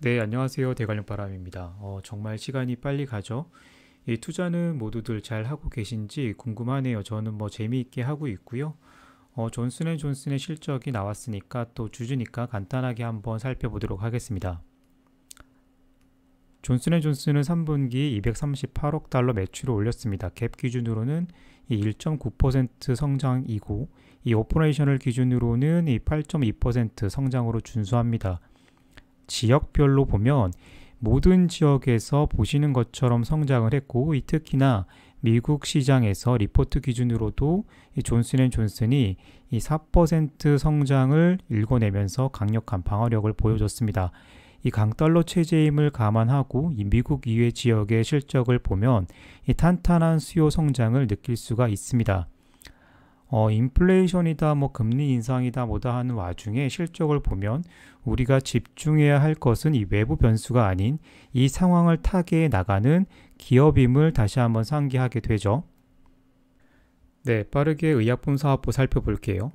네, 안녕하세요. 대관령바람입니다. 정말 시간이 빨리 가죠? 이 투자는 모두들 잘 하고 계신지 궁금하네요. 저는 재미있게 하고 있고요. 존슨앤존슨의 실적이 나왔으니까 또 주주니까 간단하게 한번 살펴보도록 하겠습니다. 존슨앤존슨은 3분기 238억 달러 매출을 올렸습니다. 갭 기준으로는 이 1.9% 성장이고 이 오퍼레이셔널 기준으로는 이 8.2% 성장으로 준수합니다. 지역별로 보면 모든 지역에서 보시는 것처럼 성장을 했고 특히나 미국 시장에서 리포트 기준으로도 이 존슨앤존슨이 이 4% 성장을 일궈내면서 강력한 방어력을 보여줬습니다. 이 강달러 체제임을 감안하고 이 미국 이외 지역의 실적을 보면 이 탄탄한 수요 성장을 느낄 수가 있습니다. 인플레이션이다 금리 인상이다 뭐다 하는 와중에 실적을 보면 우리가 집중해야 할 것은 이 외부 변수가 아닌 이 상황을 타개해 나가는 기업임을 다시 한번 상기하게 되죠. 네, 빠르게 의약품 사업부 살펴볼게요.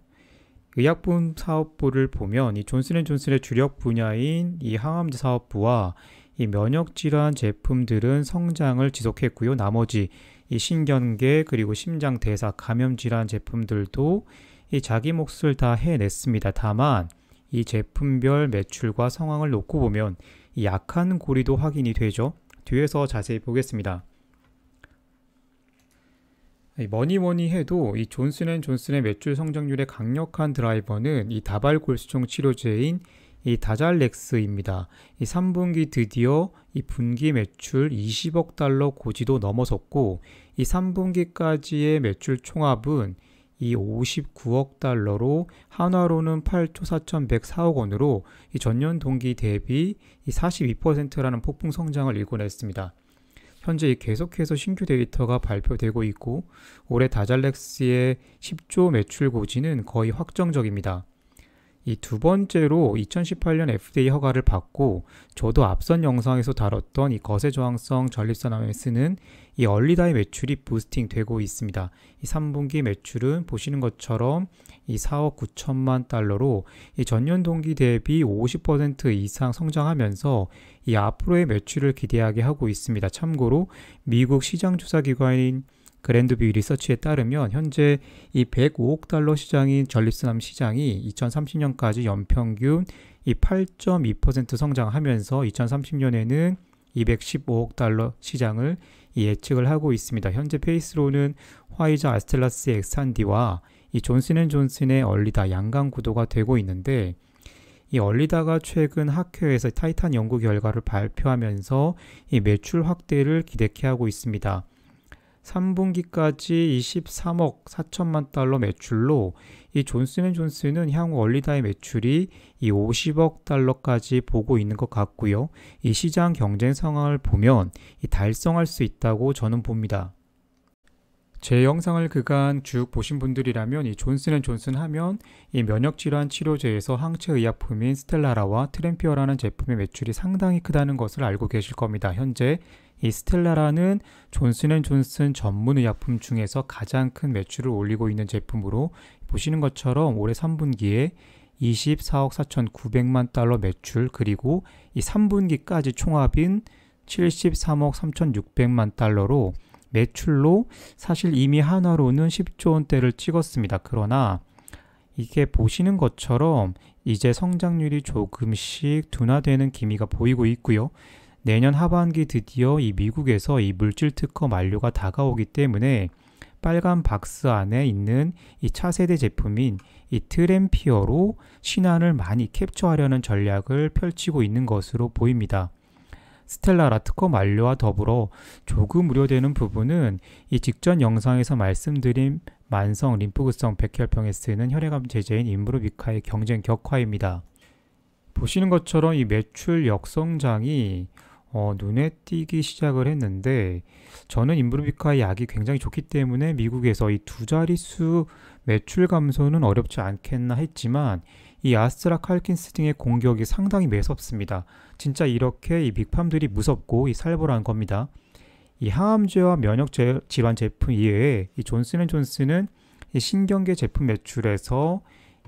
의약품 사업부를 보면 이 존슨앤존슨의 주력 분야인 이 항암제 사업부와 이 면역질환 제품들은 성장을 지속했고요. 나머지 이 신경계 그리고 심장대사 감염질환 제품들도 이 자기 몫을 다 해냈습니다. 다만 이 제품별 매출과 상황을 놓고 보면 이 약한 고리도 확인이 되죠. 뒤에서 자세히 보겠습니다. 뭐니 해도 이 존슨앤존슨의 매출 성장률의 강력한 드라이버는 이 다발골수총 치료제인 이 다잘렉스입니다. 이 3분기 드디어 이 분기 매출 20억 달러 고지도 넘어섰고 이 3분기까지의 매출 총합은 이 59억 달러로 한화로는 8조 4,104억 원으로 이 전년 동기 대비 이 42%라는 폭풍 성장을 일궈냈습니다. 현재 계속해서 신규 데이터가 발표되고 있고 올해 다잘렉스의 10조 매출 고지는 거의 확정적입니다. 이 두 번째로 2018년 FDA 허가를 받고 저도 앞선 영상에서 다뤘던 이 거세 저항성 전립선암에 쓰는 이 얼리다의 매출이 부스팅 되고 있습니다. 이 3분기 매출은 보시는 것처럼 이 4억 9천만 달러로 이 전년 동기 대비 50% 이상 성장하면서 이 앞으로의 매출을 기대하게 하고 있습니다. 참고로 미국 시장조사기관인 그랜드뷰 리서치에 따르면 현재 이 105억 달러 시장인 전립선암 시장이 2030년까지 연평균 이 8.2% 성장하면서 2030년에는 215억 달러 시장을 예측을 하고 있습니다. 현재 페이스로는 화이자 아스텔라스의 엑산디와 이 존슨앤존슨의 얼리다 양강 구도가 되고 있는데 이 얼리다가 최근 학회에서 타이탄 연구 결과를 발표하면서 이 매출 확대를 기대케 하고 있습니다. 3분기까지 이 13억 4천만 달러 매출로 이 존슨앤존슨은 향후 얼리다의 매출이 이 50억 달러까지 보고 있는 것 같고요. 이 시장 경쟁 상황을 보면 이 달성할 수 있다고 저는 봅니다. 제 영상을 그간 쭉 보신 분들이라면 이 존슨앤존슨 하면 이 면역질환 치료제에서 항체 의약품인 스텔라라와 트램피어라는 제품의 매출이 상당히 크다는 것을 알고 계실 겁니다. 현재 이 스텔라라는 존슨앤존슨 전문 의약품 중에서 가장 큰 매출을 올리고 있는 제품으로 보시는 것처럼 올해 3분기에 24억 4,900만 달러 매출 그리고 이 3분기까지 총합인 73억 3,600만 달러로 매출로 사실 이미 한화로는 10조 원대를 찍었습니다. 그러나 이게 보시는 것처럼 이제 성장률이 조금씩 둔화되는 기미가 보이고 있고요. 내년 하반기 드디어 이 미국에서 이 물질 특허 만료가 다가오기 때문에 빨간 박스 안에 있는 이 차세대 제품인 이 트램피어로 신한을 많이 캡처하려는 전략을 펼치고 있는 것으로 보입니다. 스텔라라 특허 만료와 더불어 조금 우려되는 부분은 이 직전 영상에서 말씀드린 만성 림프구성 백혈병에 쓰는 혈액암 제제인 임브루비카의 경쟁 격화입니다. 보시는 것처럼 이 매출 역성장이 눈에 띄기 시작을 했는데 저는 임브루비카 약이 굉장히 좋기 때문에 미국에서 이 두 자릿수 매출 감소는 어렵지 않겠나 했지만 이 아스트라칼킨스 등의 공격이 상당히 매섭습니다. 진짜 이렇게 이 빅팜들이 무섭고 이 살벌한 겁니다. 이 항암제와 면역 질환 제품 이외에 이 존슨앤존슨은 이 신경계 제품 매출에서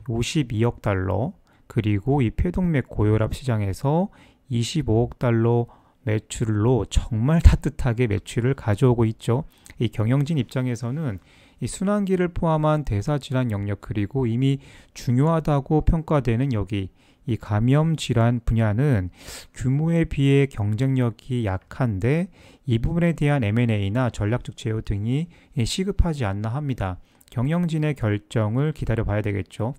52억 달러 그리고 이 폐동맥 고혈압 시장에서 25억 달러 매출로 정말 따뜻하게 매출을 가져오고 있죠. 이 경영진 입장에서는 이 순환기를 포함한 대사질환 영역 그리고 이미 중요하다고 평가되는 여기 이 감염질환 분야는 규모에 비해 경쟁력이 약한데 이 부분에 대한 M&A나 전략적 제휴 등이 시급하지 않나 합니다. 경영진의 결정을 기다려 봐야 되겠죠.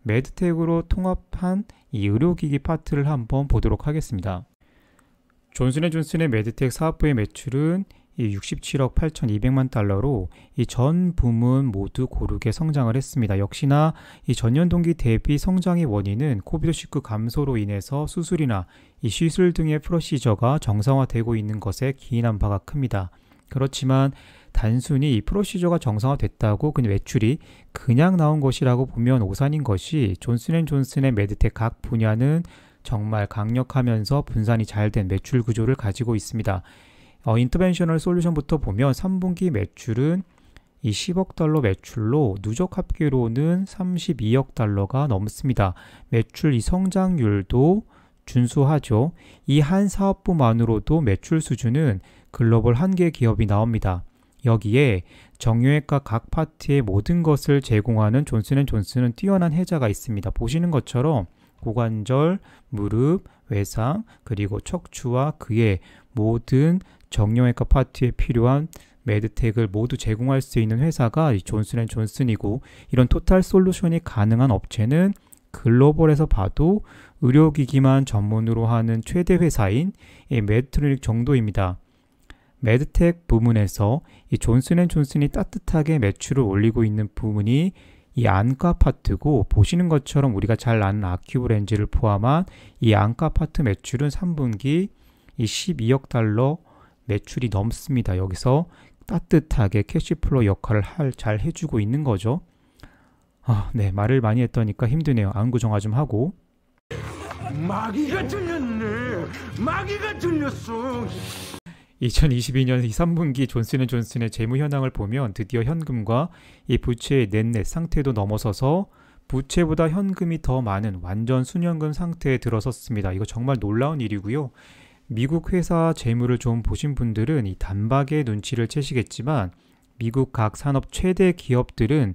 메드텍으로 통합한 이 의료기기 파트를 한번 보도록 하겠습니다. 존슨앤존슨의 메드텍 사업부의 매출은 67억 8,200만 달러로 이 전 부문 모두 고르게 성장을 했습니다. 역시나 이 전년 동기 대비 성장의 원인은 코비드19 감소로 인해서 수술이나 이 시술 등의 프로시저가 정상화되고 있는 것에 기인한 바가 큽니다. 그렇지만 단순히 이 프로시저가 정상화됐다고 그 매출이 그냥 나온 것이라고 보면 오산인 것이 존슨앤존슨의 메드텍 각 분야는 정말 강력하면서 분산이 잘 된 매출 구조를 가지고 있습니다. 인터벤셔널 솔루션부터 보면 3분기 매출은 이 10억 달러 매출로 누적 합계로는 32억 달러가 넘습니다. 매출 이 성장률도 준수하죠. 이 한 사업부만으로도 매출 수준은 글로벌 한 개 기업이 나옵니다. 여기에 정형외과 각 파트의 모든 것을 제공하는 존슨앤존슨은 뛰어난 해자가 있습니다. 보시는 것처럼 고관절, 무릎, 외상, 그리고 척추와 그의 모든 정형외과 파트에 필요한 메드텍을 모두 제공할 수 있는 회사가 존슨앤존슨이고 이런 토탈 솔루션이 가능한 업체는 글로벌에서 봐도 의료기기만 전문으로 하는 최대 회사인 메드트로닉 정도입니다. 메드텍 부문에서 이 존슨앤존슨이 따뜻하게 매출을 올리고 있는 부문이 이 안과 파트고 보시는 것처럼 우리가 잘 아는 아큐브 렌즈를 포함한 이 안과 파트 매출은 3분기 이 12억 달러 매출이 넘습니다. 여기서 따뜻하게 캐시플로우 역할을 잘 해주고 있는 거죠. 네, 말을 많이 했더니까 힘드네요. 안구정화 좀 하고. 마귀가 들렸네. 마귀가 들렸어. 2022년 3분기 존슨앤존슨의 재무 현황을 보면 드디어 현금과 이 부채의 넷넷 상태도 넘어서서 부채보다 현금이 더 많은 완전 순현금 상태에 들어섰습니다. 이거 정말 놀라운 일이고요. 미국 회사 재무를 좀 보신 분들은 이 단박에 눈치를 채시겠지만 미국 각 산업 최대 기업들은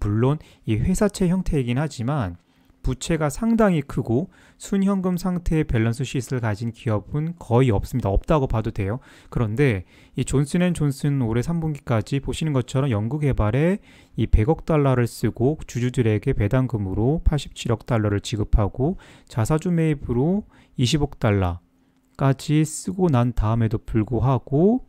물론 이 회사채 형태이긴 하지만 부채가 상당히 크고 순현금 상태의 밸런스 시트를 가진 기업은 거의 없습니다. 없다고 봐도 돼요. 그런데 이 존슨앤존슨 올해 3분기까지 보시는 것처럼 연구개발에 이 100억 달러를 쓰고 주주들에게 배당금으로 87억 달러를 지급하고 자사주 매입으로 20억 달러까지 쓰고 난 다음에도 불구하고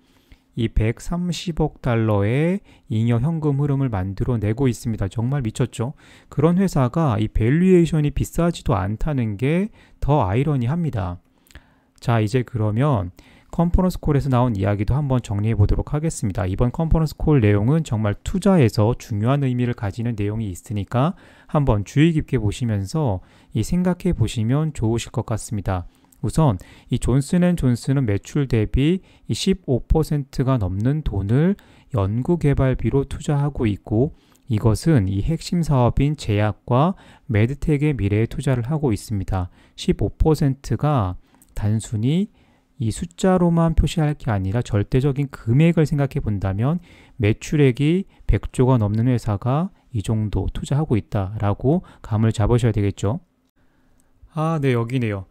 이 130억 달러의 잉여 현금 흐름을 만들어내고 있습니다. 정말 미쳤죠? 그런 회사가 이 밸류에이션이 비싸지도 않다는 게 더 아이러니합니다. 자, 이제 그러면 컨퍼런스 콜에서 나온 이야기도 한번 정리해 보도록 하겠습니다. 이번 컨퍼런스 콜 내용은 정말 투자에서 중요한 의미를 가지는 내용이 있으니까 한번 주의 깊게 보시면서 이 생각해 보시면 좋으실 것 같습니다. 우선 이 존슨앤존슨은 매출 대비 15%가 넘는 돈을 연구개발비로 투자하고 있고 이것은 이 핵심 사업인 제약과 메드텍의 미래에 투자를 하고 있습니다. 15%가 단순히 이 숫자로만 표시할 게 아니라 절대적인 금액을 생각해 본다면 매출액이 100조가 넘는 회사가 이 정도 투자하고 있다라고 감을 잡으셔야 되겠죠. 네, 여기네요.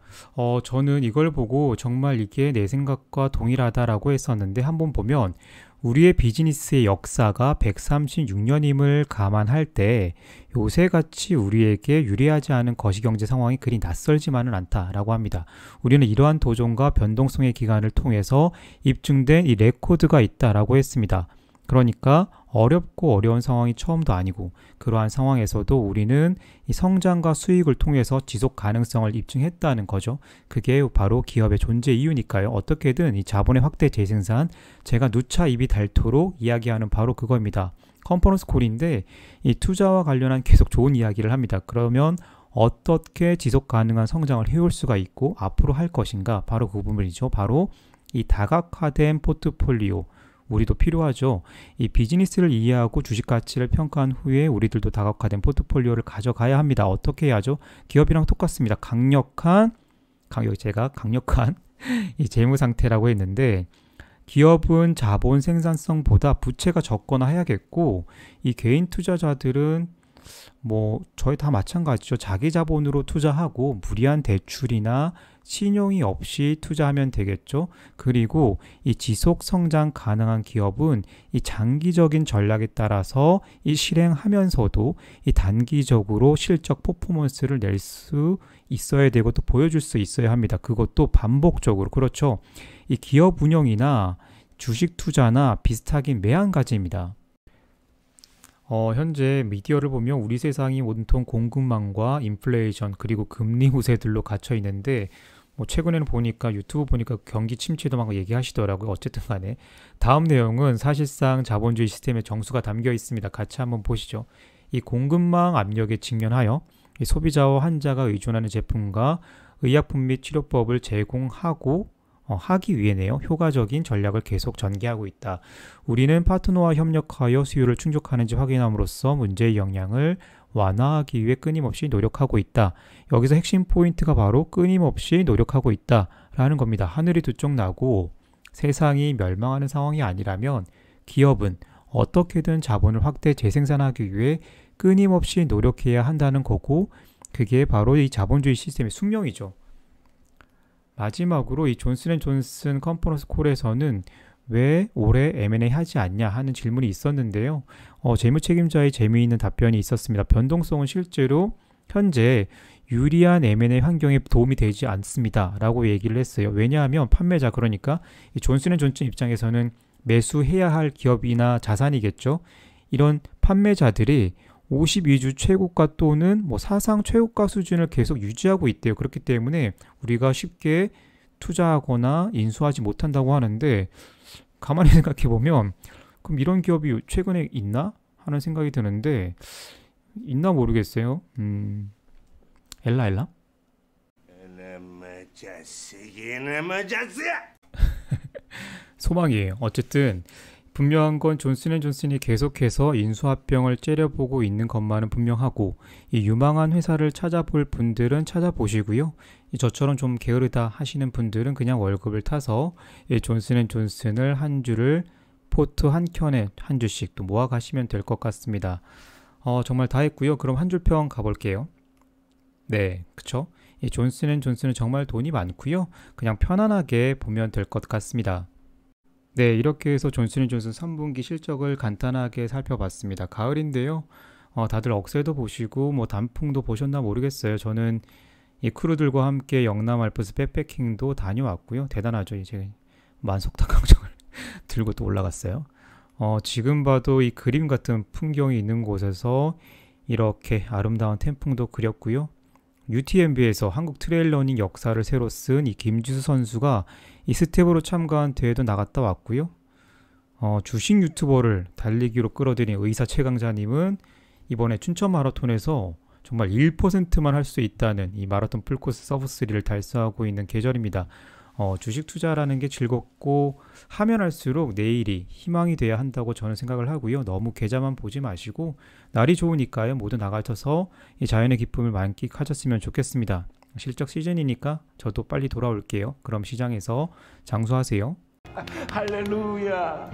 저는 이걸 보고 정말 이게 내 생각과 동일하다라고 했었는데 한번 보면 우리의 비즈니스의 역사가 136년임을 감안할 때 요새같이 우리에게 유리하지 않은 거시경제 상황이 그리 낯설지만은 않다라고 합니다. 우리는 이러한 도전과 변동성의 기간을 통해서 입증된 이 레코드가 있다라고 했습니다. 그러니까 어렵고 어려운 상황이 처음도 아니고 그러한 상황에서도 우리는 이 성장과 수익을 통해서 지속 가능성을 입증했다는 거죠. 그게 바로 기업의 존재 이유니까요. 어떻게든 이 자본의 확대 재생산, 제가 누차 입이 닳도록 이야기하는 바로 그겁니다. 컨퍼런스 콜인데 이 투자와 관련한 계속 좋은 이야기를 합니다. 그러면 어떻게 지속 가능한 성장을 해올 수가 있고 앞으로 할 것인가? 바로 그 부분이죠. 바로 이 다각화된 포트폴리오. 우리도 필요하죠. 이 비즈니스를 이해하고 주식 가치를 평가한 후에 우리들도 다각화된 포트폴리오를 가져가야 합니다. 어떻게 해야죠? 기업이랑 똑같습니다. 강력한 제가 강력한 이 재무 상태라고 했는데, 기업은 자본 생산성보다 부채가 적거나 해야겠고, 이 개인 투자자들은 뭐 저희 다 마찬가지죠. 자기 자본으로 투자하고 무리한 대출이나 신용이 없이 투자하면 되겠죠. 그리고 이 지속 성장 가능한 기업은 이 장기적인 전략에 따라서 이 실행하면서도 이 단기적으로 실적 퍼포먼스를 낼 수 있어야 되고 또 보여줄 수 있어야 합니다. 그것도 반복적으로. 그렇죠. 이 기업 운영이나 주식 투자나 비슷하긴 매한가지입니다. 현재 미디어를 보면 우리 세상이 온통 공급망과 인플레이션 그리고 금리 우세들로 갇혀 있는데, 뭐 최근에는 보니까 유튜브 보니까 경기 침체도 막 얘기하시더라고요. 어쨌든 간에 다음 내용은 사실상 자본주의 시스템의 정수가 담겨 있습니다. 같이 한번 보시죠. 이 공급망 압력에 직면하여 이 소비자와 환자가 의존하는 제품과 의약품 및 치료법을 제공하고 하기 위해네요. 효과적인 전략을 계속 전개하고 있다. 우리는 파트너와 협력하여 수요를 충족하는지 확인함으로써 문제의 영향을 완화하기 위해 끊임없이 노력하고 있다. 여기서 핵심 포인트가 바로 끊임없이 노력하고 있다 라는 겁니다. 하늘이 두 쪽 나고 세상이 멸망하는 상황이 아니라면 기업은 어떻게든 자본을 확대 재생산하기 위해 끊임없이 노력해야 한다는 거고, 그게 바로 이 자본주의 시스템의 숙명이죠. 마지막으로 이 존슨앤존슨 컨퍼런스 콜에서는 왜 올해 M&A 하지 않냐 하는 질문이 있었는데요. 재무책임자의 재미있는 답변이 있었습니다. 변동성은 실제로 현재 유리한 M&A 환경에 도움이 되지 않습니다 라고 얘기를 했어요. 왜냐하면 판매자, 그러니까 이 존슨앤존슨 입장에서는 매수해야 할 기업이나 자산이겠죠. 이런 판매자들이 52주 최고가 또는 뭐 사상 최고가 수준을 계속 유지하고 있대요. 그렇기 때문에 우리가 쉽게 투자하거나 인수하지 못한다고 하는데, 가만히 생각해 보면 그럼 이런 기업이 최근에 있나 하는 생각이 드는데, 있나 모르겠어요. 엘라 이놈의 자식, 이놈의 자식! 소망이에요. 어쨌든 분명한 건 존슨앤존슨이 계속해서 인수합병을 째려보고 있는 것만은 분명하고, 이 유망한 회사를 찾아볼 분들은 찾아보시고요. 저처럼 좀 게으르다 하시는 분들은 그냥 월급을 타서 이 존슨앤존슨을 한 주를 포트 한 켠에 한 주씩 또 모아 가시면 될 것 같습니다. 정말 다 했고요. 그럼 한 줄 평 가볼게요. 네, 그쵸? 이 존슨앤존슨은 정말 돈이 많고요. 그냥 편안하게 보면 될 것 같습니다. 네, 이렇게 해서 존슨앤존슨 3분기 실적을 간단하게 살펴봤습니다. 가을인데요. 다들 억새도 보시고 뭐 단풍도 보셨나 모르겠어요. 저는 이 크루들과 함께 영남 알프스 백패킹도 다녀왔고요. 대단하죠. 이제 만석탑 강정을 들고 또 올라갔어요. 지금 봐도 이 그림 같은 풍경이 있는 곳에서 이렇게 아름다운 태풍도 그렸고요. UTMB에서 한국 트레일러닝 역사를 새로 쓴 이 김지수 선수가 이 스텝으로 참가한 대회도 나갔다 왔고요. 주식 유튜버를 달리기로 끌어들인 의사 최강자님은 이번에 춘천 마라톤에서 정말 1%만 할 수 있다는 이 마라톤 풀코스 서브3를 달성하고 있는 계절입니다. 주식 투자라는 게 즐겁고 하면 할수록 내일이 희망이 돼야 한다고 저는 생각을 하고요. 너무 계좌만 보지 마시고 날이 좋으니까요. 모두 나가셔서 이 자연의 기쁨을 만끽하셨으면 좋겠습니다. 실적 시즌이니까 저도 빨리 돌아올게요. 그럼 시장에서 장수하세요. 할렐루야.